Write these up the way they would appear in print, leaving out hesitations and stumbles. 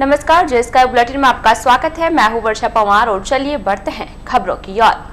नमस्कार, जे sky bulletin में आपका स्वागत है। मैं हूं वर्षा पवार और चलिए बढ़ते हैं खबरों की ओर।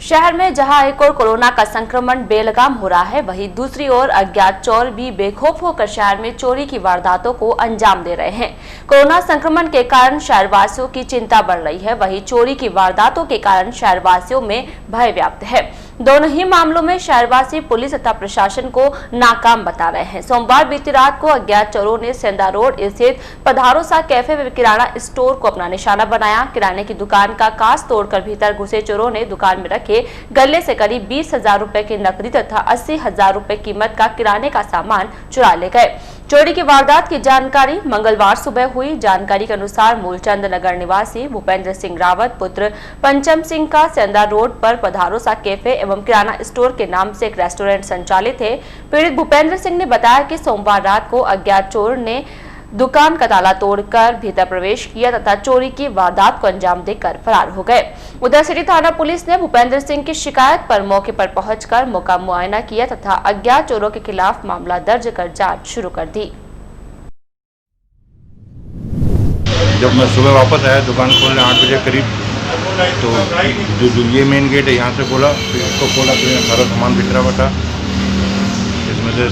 शहर में जहां एक और कोरोना का संक्रमण बेलगाम हो रहा है, वहीं दूसरी ओर अज्ञात चोर भी बेखौफ होकर शहर में चोरी की वारदातों को अंजाम दे रहे हैं। कोरोना संक्रमण के कारण शहरवासियों की चिंता बढ़ रही है, वहीं चोरी की वारदातों के कारण शहरवासियों में भय व्याप्त है। दोनों ही मामलों में शहरवासी पुलिस तथा प्रशासन को नाकाम बता रहे हैं। सोमवार बीती रात को अज्ञात चोरों ने सेंधा रोड स्थित पधारोसा कैफे में किराना स्टोर को अपना निशाना बनाया। किराने की दुकान का कांच तोड़कर भीतर घुसे चोरों ने दुकान में रखे गले से करीब 20,000 रुपए की नकदी तथा 80,000 रुपए कीमत का किराने का सामान चुरा ले गए। चोरी की वारदात की जानकारी मंगलवार सुबह हुई। जानकारी के अनुसार मूलचंद नगर निवासी भूपेंद्र सिंह रावत पुत्र पंचम सिंह का सेंधा रोड पर पधारोसा कैफे एवं किराना स्टोर के नाम से एक रेस्टोरेंट संचालित है। पीड़ित भूपेंद्र सिंह ने बताया कि सोमवार रात को अज्ञात चोर ने दुकान का ताला तोड़कर भीतर प्रवेश किया तथा चोरी की वारदात को अंजाम देकर फरार हो गए। उधर सिटी थाना पुलिस ने भूपेंद्र सिंह की शिकायत पर मौके पर पहुंचकर मौका मुआयना किया तथा अज्ञात चोरों के खिलाफ मामला दर्ज कर जांच शुरू कर दी। जब मैं सुबह वापस आया दुकान खोलने 8 बजे करीब, तो जो ये मेन गेट है यहाँ से खोला, फिर इसको खोला तो यहाँ सारा सामान बिखरा हुआ था। इसमें से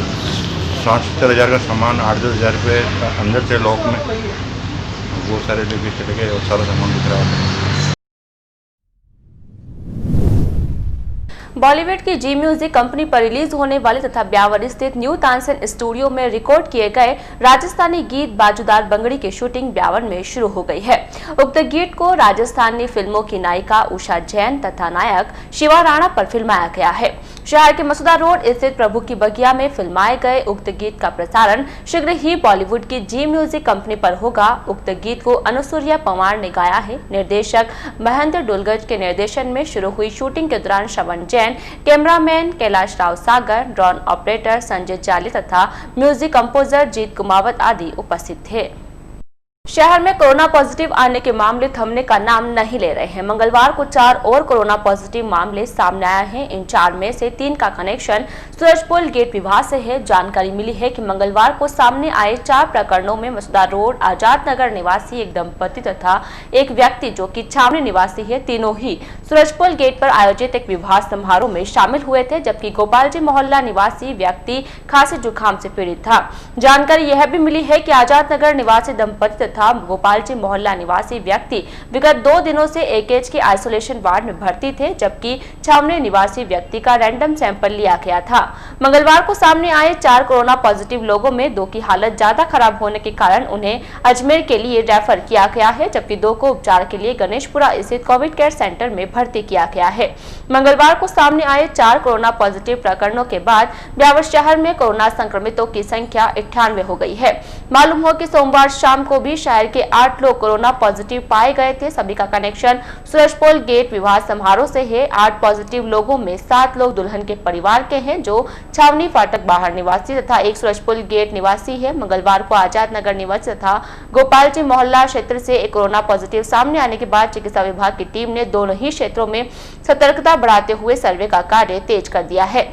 60-70 हज़ार का सामान, 8-10 हज़ार रुपये अंदर से लॉक में वो सारे लेके चले गए और सारा सामान बिखरा हुआ था। बॉलीवुड की जी म्यूजिक कंपनी पर रिलीज होने वाले तथा ब्यावर स्थित न्यू तानसेन स्टूडियो में रिकॉर्ड किए गए राजस्थानी गीत बाजूदार बंगड़ी की शूटिंग ब्यावर में शुरू हो गई है। उक्त गीत को राजस्थानी फिल्मों की नायिका उषा जैन तथा नायक शिवा राणा पर फिल्माया गया है। शहर के मसूदा रोड स्थित प्रभु की बगिया में फिल्माए गए उक्त गीत का प्रसारण शीघ्र ही बॉलीवुड की जी म्यूजिक कंपनी पर होगा। उक्त गीत को अनुसूया पंवार ने गाया है। निर्देशक महेंद्र डुलगज के निर्देशन में शुरू हुई शूटिंग के दौरान श्रवण जैन, कैमरामैन कैलाश राव सागर, ड्रोन ऑपरेटर संजय जाली तथा म्यूजिक कंपोजर जीत कुमावत आदि उपस्थित थे। शहर में कोरोना पॉजिटिव आने के मामले थमने का नाम नहीं ले रहे हैं। मंगलवार को 4 और कोरोना पॉजिटिव मामले सामने आए हैं। इन 4 में से 3 का कनेक्शन सूरजपुर गेट विभाग से है। जानकारी मिली है कि मंगलवार को सामने आए 4 प्रकरणों में मसूदा रोड आजाद नगर निवासी एक दंपति तथा एक व्यक्ति जो कि छावनी निवासी है, तीनों ही सूरजपुर गेट पर आयोजित एक विवाह समारोह में शामिल हुए थे, जबकि गोपाल जी मोहल्ला निवासी व्यक्ति खांसी जुकाम से पीड़ित था। जानकारी यह भी मिली है कि आजाद नगर निवासी दंपति तथा गोपाल जी मोहल्ला निवासी व्यक्ति विगत 2 दिनों से एकेज के आइसोलेशन वार्ड में भर्ती थे, जबकि छावनी निवासी व्यक्ति का रैंडम सैंपल लिया गया था। मंगलवार को सामने आए 4 कोरोना पॉजिटिव लोगों में 2 की हालत ज्यादा खराब होने के कारण उन्हें अजमेर के लिए रेफर किया गया है, जबकि 2 को उपचार के लिए गणेशपुरा स्थित कोविड केयर सेंटर में भर्ती किया गया है। मंगलवार को सामने आए 4 कोरोना पॉजिटिव प्रकरणों के बाद ब्यावर शहर में कोरोना संक्रमितों की संख्या 98 हो गई है। मालूम हो कि सोमवार शाम को भी शहर के 8 लोग कोरोना पॉजिटिव पाए गए थे। सभी का कनेक्शन सूरजपुर गेट विवाह समारोह से है। 8 पॉजिटिव लोगों में 7 लोग दुल्हन के परिवार के हैं, जो छावनी फाटक बाहर निवासी तथा एक सूरजपुर गेट निवासी है। मंगलवार को आजाद नगर निवासी तथा गोपाल जी मोहल्ला क्षेत्र से एक कोरोना पॉजिटिव सामने आने के बाद चिकित्सा विभाग की टीम ने दोनों ही क्षेत्रों में सतर्कता बढ़ाते हुए सर्वे का कार्य तेज कर दिया है।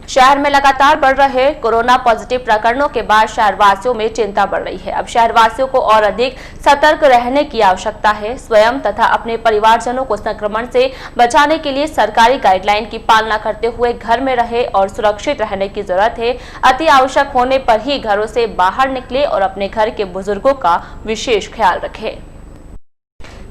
शहर में लगातार बढ़ रहे कोरोना पॉजिटिव प्रकरणों के बाद शहरवासियों में चिंता बढ़ रही है। अब शहरवासियों को और अधिक सतर्क रहने की आवश्यकता है। स्वयं तथा अपने परिवारजनों को संक्रमण से बचाने के लिए सरकारी गाइडलाइन की पालना करते हुए घर में रहे और सुरक्षित रहने की जरूरत है। अति आवश्यक होने पर ही घरों से बाहर निकले और अपने घर के बुजुर्गों का विशेष ख्याल रखें।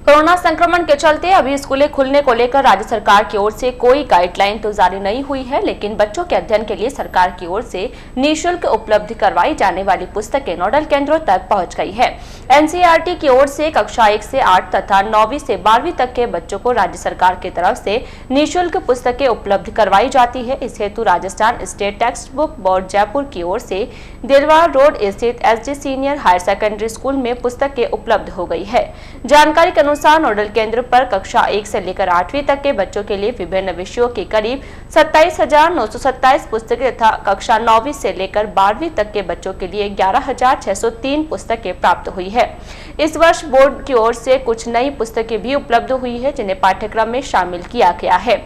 कोरोना संक्रमण के चलते अभी स्कूलें खुलने को लेकर राज्य सरकार की ओर से कोई गाइडलाइन तो जारी नहीं हुई है, लेकिन बच्चों के अध्ययन के लिए सरकार की ओर से निःशुल्क उपलब्ध करवाई जाने वाली पुस्तकें नोडल केंद्रों तक पहुंच गई है। एनसीईआरटी की ओर से कक्षा 1 से 8 तथा 9वीं से 12वीं तक के बच्चों को राज्य सरकार की तरफ से निःशुल्क पुस्तकें उपलब्ध करवाई जाती है। इस हेतु Rajasthan state text book board Jaipur की ओर से दिलवार रोड स्थित SD senior higher secondary school में पुस्तकें उपलब्ध हो गई है। जानकारी के अनुसार नोडल केंद्र पर कक्षा 1 से लेकर 8वीं तक के बच्चों के लिए विभिन्न विषयों की करीब 27,927 पुस्तकें तथा कक्षा 9वीं से लेकर 12वीं तक के बच्चों के लिए 11,603 पुस्तकें प्राप्त हुई है। इस वर्ष बोर्ड की ओर से कुछ नई पुस्तकें भी उपलब्ध हुई है, जिन्हें पाठ्यक्रम में शामिल किया गया है।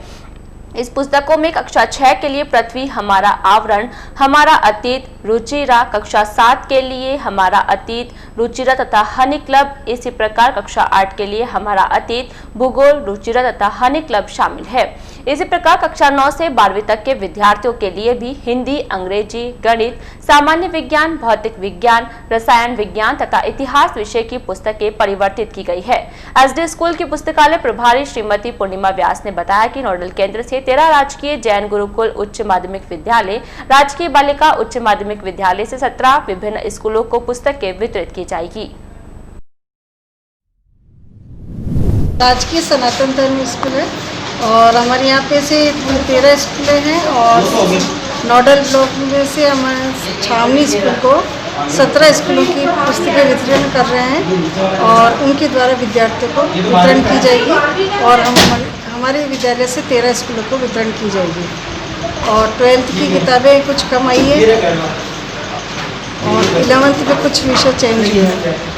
इस पुस्तकों में कक्षा 6 के लिए पृथ्वी हमारा आवरण, हमारा अतीत, रुचिरा, कक्षा 7 के लिए हमारा अतीत, रुचिरा तथा हनी क्लब। इसी प्रकार कक्षा 8 के लिए हमारा अतीत, भूगोल, रुचिरा तथा हनी क्लब शामिल है। इसी प्रकार कक्षा 9 से 12वीं तक के विद्यार्थियों के लिए भी हिंदी, अंग्रेजी, गणित, सामान्य विज्ञान, भौतिक विज्ञान, रसायन विज्ञान तथा इतिहास विषय की पुस्तकें परिवर्तित की गई है। एसडी स्कूल की पुस्तकालय प्रभारी श्रीमती पूर्णिमा व्यास ने बताया कि नोडल केंद्र से 13 राजकीय जैन गुरुकुल उच्च माध्यमिक विद्यालय, राजकीय बालिका उच्च माध्यमिक विद्यालय से 17 विभिन्न स्कूलों को पुस्तकें वितरित की जाएगी। राजकीय सनातन धर्म स्कूल है और हमारे यहाँ पे से 13 स्कूलें हैं और नोडल ब्लॉक में से हमारे छावनी स्कूल को 17 स्कूलों की पुस्तकें वितरण कर रहे हैं और उनके द्वारा विद्यार्थियों को वितरण की जाएगी और हमारे विद्यालय से 13 स्कूलों को वितरण की जाएगी। और 12th की किताबें कुछ कम आई है और 11th में कुछ विषय चेंज हुए हैं।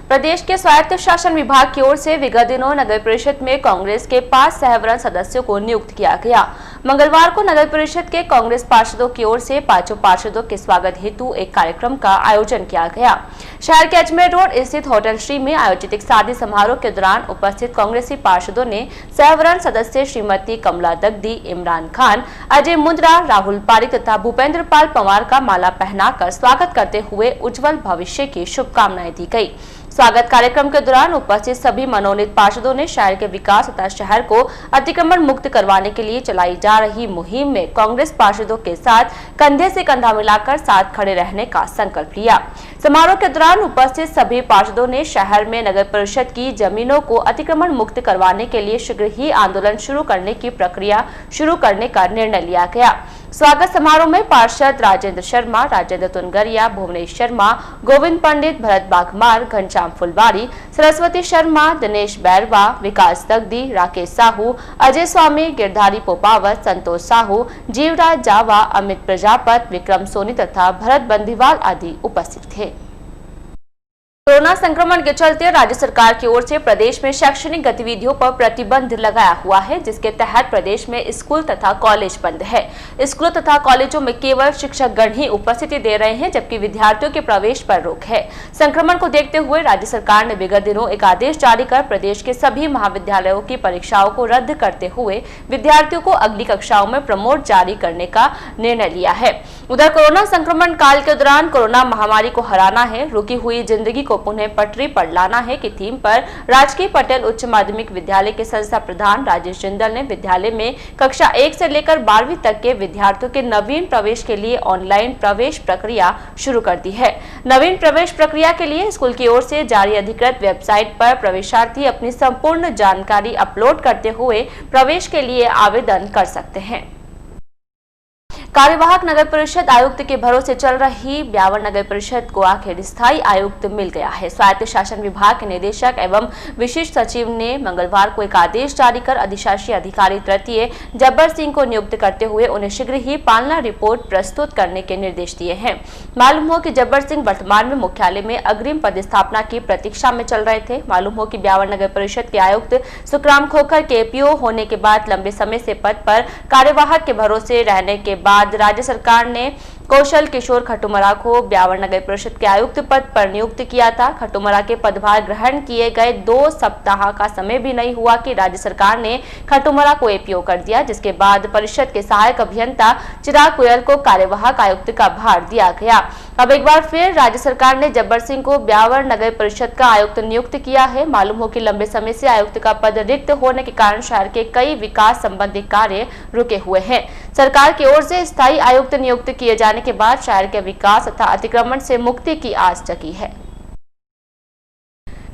प्रदेश के स्वायत्त शासन विभाग की ओर से विगत दिनों नगर परिषद में कांग्रेस के 5 सहवरण सदस्यों को नियुक्त किया गया। मंगलवार को नगर परिषद के कांग्रेस पार्षदों की ओर से 5 पार्षदों के स्वागत हेतु एक कार्यक्रम का आयोजन किया गया। शहर के अजमेर रोड स्थित होटल श्री में आयोजित एक शादी समारोह के दौरान उपस्थित कांग्रेसी पार्षदों ने सहवरण सदस्य श्रीमती कमला दग्दी, इमरान खान, अजय मुंद्रा, राहुल पारिक तथा भूपेंद्र पाल पंवार का माला पहनाकर स्वागत करते हुए उज्जवल भविष्य की शुभकामनाएं दी गई। स्वागत कार्यक्रम के दौरान उपस्थित सभी मनोनीत पार्षदों ने शहर के विकास तथा शहर को अतिक्रमण मुक्त करवाने के लिए चलाई जा रही मुहिम में कांग्रेस पार्षदों के साथ कंधे से कंधा मिलाकर साथ खड़े रहने का संकल्प लिया। समारोह के दौरान उपस्थित सभी पार्षदों ने शहर में नगर परिषद की जमीनों को अतिक्रमण मुक्त करवाने के लिए शीघ्र ही आंदोलन शुरू करने की प्रक्रिया शुरू करने का निर्णय लिया गया। स्वागत समारोह में पार्षद राजेंद्र शर्मा, राजेंद्र तुनगरिया, भुवनेश शर्मा, गोविंद पंडित, भरत बाघमार, घनश्याम फुलवारी, सरस्वती शर्मा, दिनेश बैरवा, विकास दग्दी, राकेश साहू, अजय स्वामी, गिरधारी पोपावत, संतोष साहू, जीवराज जावा, अमित प्रजापत, विक्रम सोनी तथा भरत बंदीवाल आदि उपस्थित थे। कोरोना संक्रमण के चलते राज्य सरकार की ओर से प्रदेश में शैक्षणिक गतिविधियों पर प्रतिबंध लगाया हुआ है, जिसके तहत प्रदेश में स्कूल तथा कॉलेज बंद है। स्कूलों तथा कॉलेजों में केवल शिक्षकगण ही उपस्थिति दे रहे हैं, जबकि विद्यार्थियों के प्रवेश पर रोक है। संक्रमण को देखते हुए राज्य सरकार ने विगत दिनों एक आदेश जारी कर प्रदेश के सभी महाविद्यालयों की परीक्षाओं को रद्द करते हुए विद्यार्थियों को अगली कक्षाओं में प्रमोट जारी करने का निर्णय लिया है। उधर कोरोना संक्रमण काल के दौरान कोरोना महामारी को हराना है, रुकी हुई जिंदगी को पुनः पटरी पर लाना है की थीम पर राजकीय पटेल उच्च माध्यमिक विद्यालय के संस्था प्रधान राजेश जिंदल ने विद्यालय में कक्षा 1 से लेकर 12वीं तक के विद्यार्थियों के नवीन प्रवेश के लिए ऑनलाइन प्रवेश प्रक्रिया शुरू कर दी है। नवीन प्रवेश प्रक्रिया के लिए स्कूल की ओर से जारी अधिकृत वेबसाइट पर प्रवेशार्थी अपनी संपूर्ण जानकारी अपलोड करते हुए प्रवेश के लिए आवेदन कर सकते हैं। कार्यवाहक नगर परिषद आयुक्त के भरोसे चल रही ब्यावर नगर परिषद को आखिर स्थायी आयुक्त मिल गया है। स्वायत्त शासन विभाग के निदेशक एवं विशिष्ट सचिव ने मंगलवार को एक आदेश जारी कर अधिशासी अधिकारी तृतीय जब्बर सिंह को नियुक्त करते हुए उन्हें शीघ्र ही पालना रिपोर्ट प्रस्तुत करने के निर्देश दिए हैं। मालूम हो कि जब्बर सिंह वर्तमान में मुख्यालय में अग्रिम पदस्थापना की प्रतीक्षा में चल रहे थे। मालूम हो कि ब्यावर नगर परिषद के आयुक्त सुखराम खोखर के एपीओ होने के बाद लंबे समय से पद पर कार्यवाहक के भरोसे रहने के बाद राज्य सरकार ने कौशल किशोर खटुमरा को ब्यावर नगर परिषद के आयुक्त पद पर नियुक्त किया था। खटुमरा के पदभार ग्रहण किए गए 2 सप्ताह का समय भी नहीं हुआ कि राज्य सरकार ने खटुमरा को एपीओ कर दिया, जिसके बाद परिषद के सहायक अभियंता चिराग गोयल को कार्यवाहक आयुक्त का भार दिया गया। अब एक बार फिर राज्य सरकार ने जब्बर सिंह को ब्यावर नगर परिषद का आयुक्त नियुक्त किया है। मालूम हो कि लंबे समय से आयुक्त का पद रिक्त होने के कारण शहर के कई विकास संबंधी कार्य रुके हुए हैं। सरकार की ओर से स्थायी आयुक्त नियुक्त किए जाने के बाद शहर के विकास तथा अतिक्रमण से मुक्ति की आस जगी है।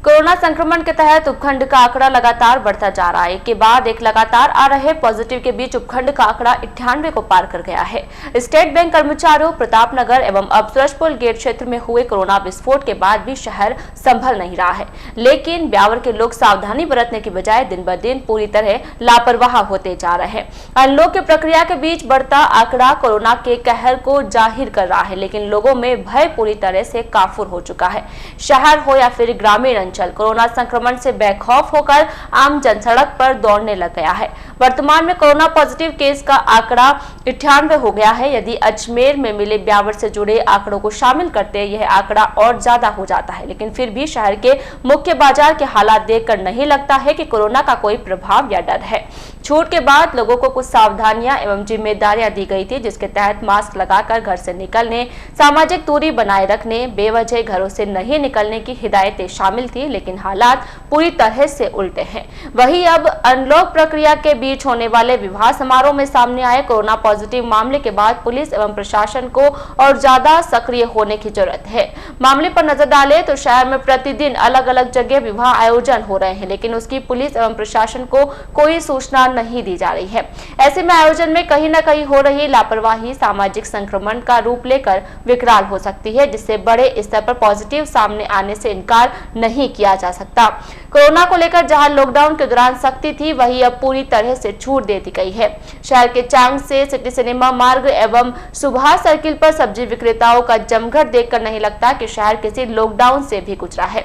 कोरोना संक्रमण के तहत उपखंड का आंकड़ा लगातार बढ़ता जा रहा है। के बाद एक लगातार आ रहे पॉजिटिव के बीच उपखंड का आंकड़ा 98 को पार कर गया है। स्टेट बैंक कर्मचारियों, प्रतापनगर एवं अब सूरजपुर गेट क्षेत्र में हुए कोरोना विस्फोट के बाद भी शहर संभल नहीं रहा है, लेकिन ब्यावर के लोग सावधानी बरतने की बजाय दिन ब दिन पूरी तरह लापरवाह होते जा रहे हैं। अनलॉक की प्रक्रिया के बीच बढ़ता आंकड़ा कोरोना के कहर को जाहिर कर रहा है, लेकिन लोगों में भय पूरी तरह से काफूर हो चुका है। शहर हो या फिर ग्रामीण अंचल कोरोना संक्रमण से बेखौफ होकर आम जन सड़क पर दौड़ने लग गया है। वर्तमान में कोरोना पॉजिटिव केस का आंकड़ा 98 हो गया है। यदि अजमेर में मिले ब्यावर से जुड़े आंकड़ों को शामिल करते यह आंकड़ा और ज्यादा हो जाता है, लेकिन फिर भी शहर के मुख्य बाजार के हालात देखकर नहीं लगता है कि कोरोना का कोई प्रभाव या डर है। छूट के बाद लोगों को कुछ सावधानियां एवं जिम्मेदारियां दी गई थी, जिसके तहत मास्क लगाकर घर से निकलने, सामाजिक दूरी बनाए रखने, बेवजह घरों से नहीं निकलने की हिदायतें शामिल थी। लेकिन हालात पूरी तरह से उल्टे हैं। वहीं अब अनलॉक प्रक्रिया के बीच होने वाले विवाह समारोह में सामने आए कोरोना पॉजिटिव मामले के बाद पुलिस एवं प्रशासन को और ज्यादा सक्रिय होने की जरूरत है। मामले पर नजर डालें तो शहर में प्रतिदिन अलग अलग जगह विवाह आयोजन हो रहे हैं, लेकिन उसकी पुलिस एवं प्रशासन को कोई सूचना नहीं दी जा रही है। ऐसे में आयोजन में कहीं न कहीं हो रही लापरवाही सामाजिक संक्रमण का रूप लेकर विकराल हो सकती है, जिससे बड़े स्तर पर पॉजिटिव सामने आने से इनकार नहीं किया जा सकता। कोरोना को लेकर जहां लॉकडाउन के दौरान सख्ती थी, वहीं अब पूरी तरह से छूट दे दी गई है। शहर के चांग से सिटी सिनेमा मार्ग एवं सुभाष सर्किल पर सब्जी विक्रेताओं का जमघट देखकर नहीं लगता कि शहर किसी लॉकडाउन से भी गुजरा है।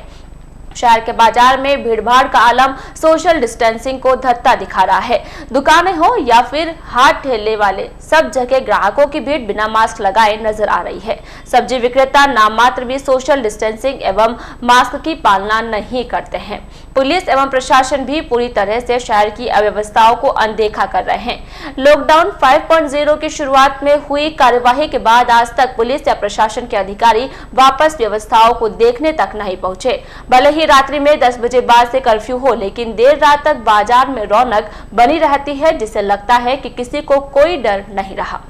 शहर के बाजार में भीड़भाड़ का आलम सोशल डिस्टेंसिंग को धत्ता दिखा रहा है। दुकानें हो या फिर हाथ ठेले वाले, सब जगह ग्राहकों की भीड़ बिना मास्क लगाए नजर आ रही है। सब्जी विक्रेता नाम मात्र भी सोशल डिस्टेंसिंग एवं मास्क की पालना नहीं करते हैं। पुलिस एवं प्रशासन भी पूरी तरह से शहर की अव्यवस्थाओं को अनदेखा कर रहे हैं। लॉकडाउन 5.0 की शुरुआत में हुई कार्यवाही के बाद आज तक पुलिस या प्रशासन के अधिकारी वापस व्यवस्थाओं को देखने तक नहीं पहुंचे। भले ही रात्रि में 10 बजे बाद से कर्फ्यू हो, लेकिन देर रात तक बाजार में रौनक बनी रहती है, जिससे लगता है कि किसी को कोई डर नहीं रहा।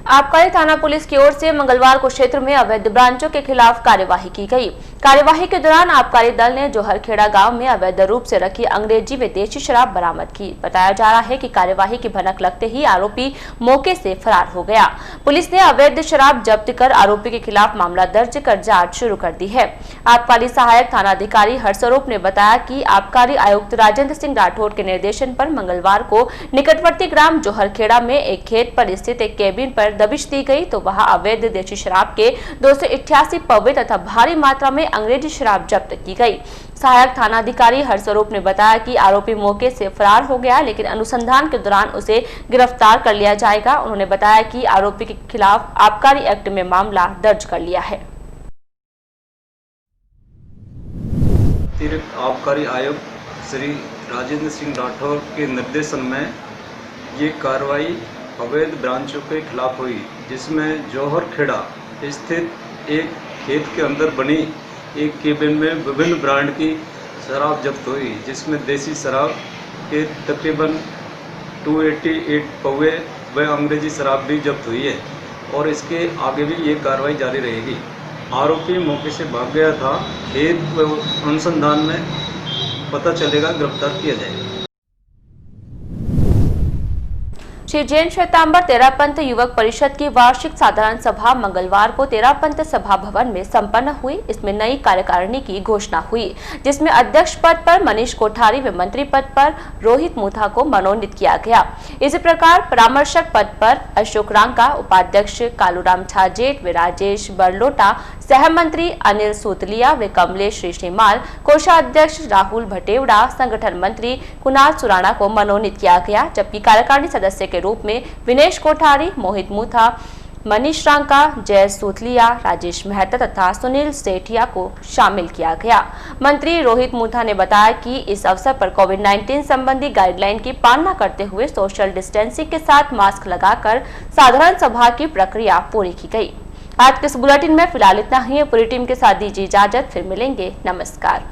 आबकारी थाना पुलिस की ओर से मंगलवार को क्षेत्र में अवैध ब्रांचों के खिलाफ कार्यवाही की गई। कार्यवाही के दौरान आबकारी दल ने जोहरखेड़ा गांव में अवैध रूप से रखी अंग्रेजी व देशी शराब बरामद की। बताया जा रहा है कि कार्यवाही की भनक लगते ही आरोपी मौके से फरार हो गया। पुलिस ने अवैध शराब जब्त कर आरोपी के खिलाफ मामला दर्ज कर जांच शुरू कर दी है। आबकारी सहायक थानाधिकारी हर्षस्वरूप ने बताया कि आबकारी आयुक्त राजेंद्र सिंह राठौड़ के निर्देशन पर मंगलवार को निकटवर्ती ग्राम जोहरखेड़ा में एक खेत पर स्थित एक केबिन पर दबिश दी गई, तो वहां अवैध देशी शराब के 288 पौवे तथा भारी मात्रा में अंग्रेजी शराब जब्त की गई। सहायक थानाधिकारी हर्षस्वरूप ने बताया कि आरोपी मौके से फरार हो गया, लेकिन अनुसंधान के दौरान उसे गिरफ्तार कर लिया जाएगा। उन्होंने बताया कि आरोपी के खिलाफ आबकारी एक्ट में मामला दर्ज कर लिया है। अतिरिक्त आबकारी आयुक्त श्री राजेंद्र सिंह राठौर के निर्देशन में ये कार्रवाई अवैध ब्रांचों के खिलाफ हुई, जिसमें जोहरखेड़ा स्थित एक खेत के अंदर बनी एक केबिन में विभिन्न ब्रांड की शराब जब्त हुई, जिसमें देसी शराब के तकरीबन 288 पौवे व अंग्रेजी शराब भी जब्त हुई है और इसके आगे भी ये कार्रवाई जारी रहेगी। आरोपी मौके से भाग गया था। खेत व अनुसंधान में पता चलेगा, गिरफ्तार किया जाएगा। श्री जैन श्वेतांबर तेरापंथ युवक परिषद की वार्षिक साधारण सभा मंगलवार को तेरापंथ सभा भवन में संपन्न हुई। इसमें नई कार्यकारिणी की घोषणा हुई, जिसमें अध्यक्ष पद पर मनीष कोठारी व मंत्री पद पर रोहित मुथा को मनोनीत किया गया। इसी प्रकार परामर्शक पद पर अशोक रांका, उपाध्यक्ष कालूराम छाजेट व राजेश बरलोटा, सह मंत्री अनिल सूतलिया व कमलेश श्रीमाल, कोषाध्यक्ष राहुल भटेवड़ा, संगठन मंत्री कुणाल सुराणा को मनोनीत किया गया। जबकि कार्यकारिणी सदस्य के रूप में विनेश कोठारी, मोहित मुथा, मनीष रांका, जय सूतलिया, राजेश मेहता तथा सुनील सेठिया को शामिल किया गया। मंत्री रोहित मुथा ने बताया कि इस अवसर पर कोविड-19 संबंधी गाइडलाइन की पालना करते हुए सोशल डिस्टेंसिंग के साथ मास्क लगाकर साधारण सभा की प्रक्रिया पूरी की गई। आज के इस बुलेटिन में फिलहाल इतना ही। पूरी टीम के साथ दीजिए इजाजत, फिर मिलेंगे। नमस्कार।